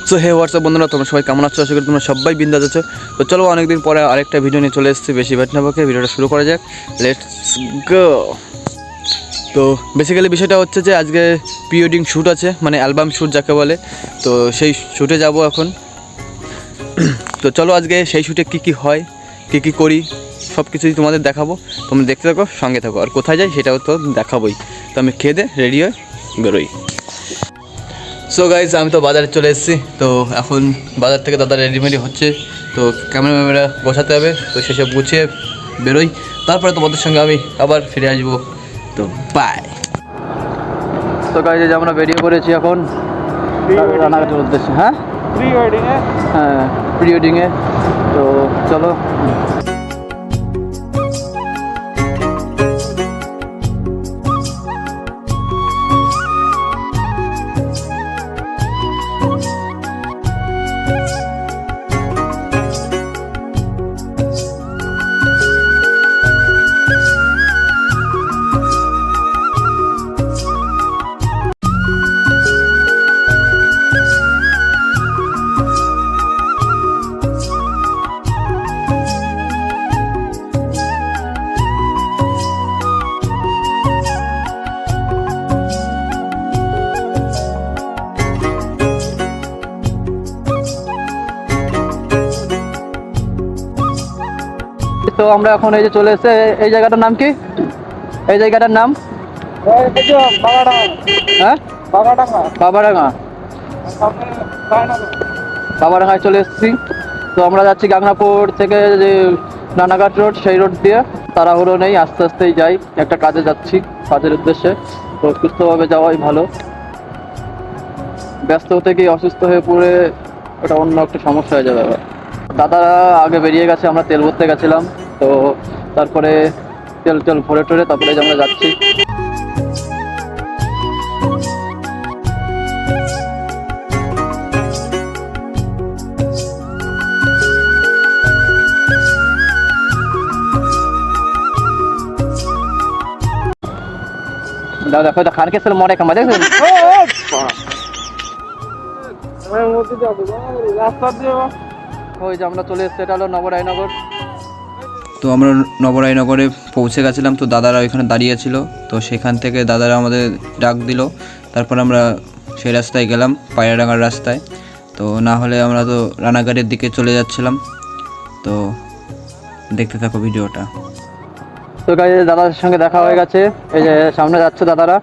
So hey WhatsApp বন্ধুরা, তোমরা সবাই কেমন আছো? আশা করি তোমরা সবাই বিন্দাস আছো। তো চলো, অনেকদিন পরে আরেকটা ভিডিও নিয়ে চলে এসেছি। বেশি ভেট না বকে ভিডিওটা শুরু করা যাক, লেটস গো। তো বেসিক্যালি বিষয়টা হচ্ছে যে আজকে প্রি ওয়েডিং শ্যুট আছে, মানে অ্যালবাম শ্যুট যাকে বলে। তো সেই শ্যুটে যাব এখন। তো চলো, আজকে সেই শ্যুটে কী কী হয়, কী করি, সব কিছুই তোমাদের দেখাবো। তোমরা দেখতে থাকো, সঙ্গে থাকো। আর কোথায় যাই সেটাও তো দেখাবোই। তো আমি খেয়ে দে রেডি হয়ে বেরোই। সো গাইজ, আমি তো বাজারে চলে এসেছি। তো এখন বাজার থেকে দাদা রেডিমেডি হচ্ছে। তো ক্যামেরা বসাতে হবে, তো সেসব গুছিয়ে বেরোই। তারপরে তোমাদের সঙ্গে আমি আবার ফিরে আসবো। তো বাই। তো গাইজ, আমরা বেরিয়ে পড়েছি এখন রানাঘাটের উদ্দেশ্যে। হ্যাঁ, প্রি ওয়েডিংয়ে। তো চলো। তো আমরা এখন এই যে চলে এসে, এই জায়গাটার নাম কি? এই জায়গাটার নাম হ্যাঁ, বাবাডাঙ্গা। বাবাডাঙ্গায় চলে এসেছি। তো আমরা যাচ্ছি গাংনাপুর থেকে যে রানাঘাট রোড, সেই রোড দিয়ে। তাড়াহুড়ো নেই, আস্তে আস্তেই যাই। একটা কাজে যাচ্ছি, কাজের উদ্দেশ্যে। তো সুস্থভাবে যাওয়াই ভালো। ব্যস্ত হতে গিয়ে অসুস্থ হয়ে পড়ে ওটা অন্য একটা সমস্যা হয়ে যাবে। দাদারা আগে বেরিয়ে গেছে, আমরা তেল ভরতে গেছিলাম। তো তারপরে তেল ভরে টরে তারপরে আমরা যাচ্ছি। দেখো এটা খান কেসের মরে কামা দেখছেন। ওই যে আমরা চলে এসেছি, এটা হলো নবরায়নগর। তো আমরা নবরায়নগরে পৌঁছে গেছিলাম। তো দাদারা ওইখানে দাঁড়িয়েছিল। তো সেখান থেকে দাদারা আমাদের ডাক দিল। তারপর আমরা সেই রাস্তায় গেলাম, পায়রাডাঙ্গার রাস্তায়। তো না হলে আমরা তো রানাঘাটের দিকে চলে যাচ্ছিলাম। তো দেখতে থাকো ভিডিওটা। তো গাইজ, দাদার সঙ্গে দেখা হয়ে গেছে। এই যে সামনে যাচ্ছে দাদারা।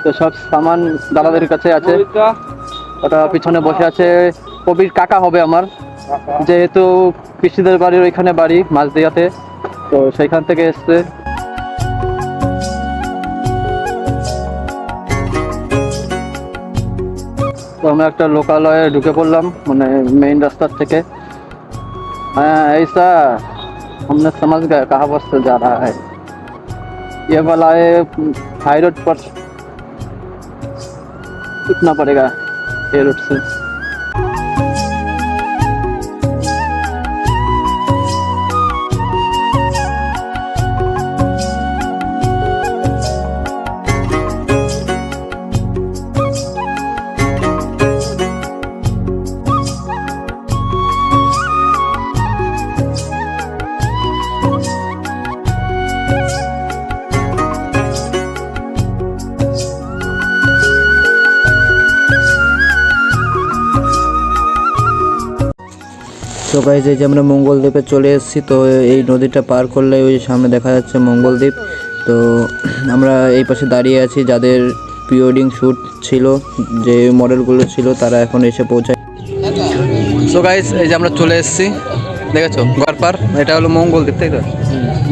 তো সব সামান দাদাদের কাছে আছে। ওটা পিছনে বসে আছে কবির কাকা হবে আমার, যেহেতু কৃষিদের বাড়ির ওইখানে বাড়ি মাঝদিয়াতে। তো সেইখান থেকে এসছে। তো আমরা একটা লোকালয়ে ঢুকে পড়লাম, মানে মেইন রাস্তার থেকে। हाँ ऐसा हमने समझ गए कहाँ पर से जा रहा है। ये वाला है हाई रोड पर उठना पड़ेगा, ये रोड से। তো গাইজ, এই যে আমরা মঙ্গলদ্বীপে চলে এসেছি। তো এই নদীটা পার করলে ওই সামনে দেখা যাচ্ছে মঙ্গলদ্বীপ। তো আমরা এই পাশে দাঁড়িয়ে আছি। যাদের প্রি ওয়েডিং শ্যুট ছিল, যে মডেলগুলো ছিল, তারা এখন এসে পৌঁছায়। সো গাইজ, এই যে আমরা চলে এসেছি, দেখেছো গড়পার। এটা হলো মঙ্গলদ্বীপ, তাই তো?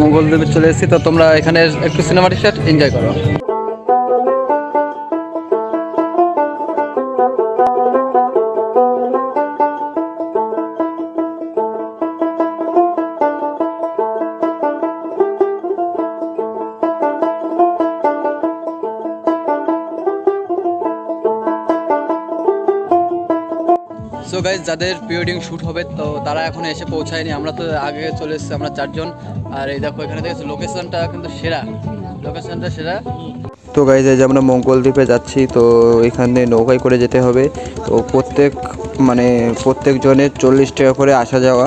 মঙ্গলদ্বীপে চলে এসেছি। তো তোমরা এখানে একটু সিনেমাটিক শট এনজয় করো। সো গাইজ, যাদের প্রি ওয়েডিং শ্যুট হবে তো তারা এখন এসে পৌঁছায়নি। আমরা তো আগে চলে এসেছি, আমরা 4 জন। আর এই দেখো এখানে দেখেছো লোকেশনটা কিন্তু সেরা, লোকেশনটা সেরা। তো গাইজ এই যে আমরা মঙ্গলদ্বীপে যাচ্ছি, তো এখানে নৌকায় করে যেতে হবে। তো প্রত্যেক জনের 40 টাকা করে আসা যাওয়া।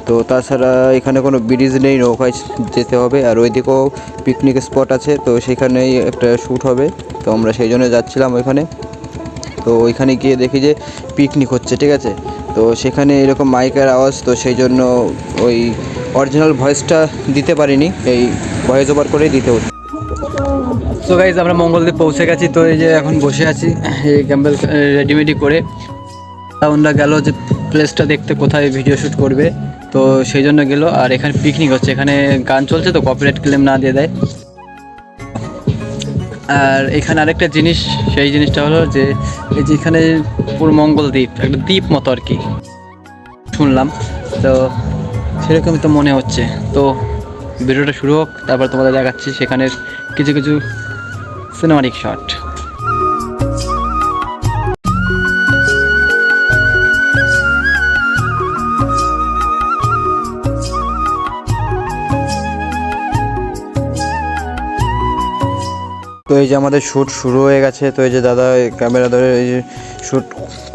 তো তাছাড়া এখানে কোনো ব্রিজ নেই, নৌকায় যেতে হবে। আর ওইদিকেও পিকনিক স্পট আছে, তো সেখানেই একটা শ্যুট হবে। তো আমরা সেই জন্য যাচ্ছিলাম ওইখানে। তো ওইখানে গিয়ে দেখি যে পিকনিক হচ্ছে, ঠিক আছে। তো সেখানে এরকম মাইকের আওয়াজ, তো সেই জন্য ওই অরিজিনাল ভয়েসটা দিতে পারিনি, এই ভয়েস ওভার করেই দিতে হচ্ছে। তো গাইজ আমরা মঙ্গলদ্বীপ পৌঁছে গেছি। তো এই যে এখন বসে আছি এই ক্যাম্বেল রেডিমেডি করে। ওরা গেল যে প্লেসটা দেখতে, কোথায় ভিডিও শ্যুট করবে, তো সেই জন্য গেল। আর এখানে পিকনিক হচ্ছে, এখানে গান চলছে, তো কপিরাইট ক্লেম না দিয়ে দেয়। আর এখানে আরেকটা জিনিস, সেই জিনিসটা হলো যে এই যে এখানে পুরো মঙ্গলদ্বীপ একটা দ্বীপ মতো আর কি শুনলাম, তো সেরকমই তো মনে হচ্ছে। তো ভিডিওটা শুরু হোক, তারপর তোমাদের দেখাচ্ছি সেখানের কিছু কিছু সিনেমাটিক শট। তো এই যে আমাদের শ্যুট শুরু হয়ে গেছে। তো এই যে দাদা ক্যামেরা ধরে এই যে শ্যুট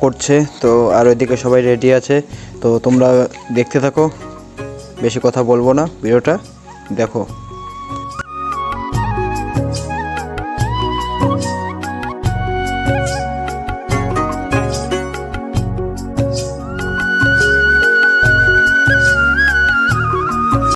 করছে, তো আর ওইদিকে সবাই রেডি আছে। তো তোমরা দেখতে থাকো, বেশি কথা বলবো না, ভিডিওটা দেখো।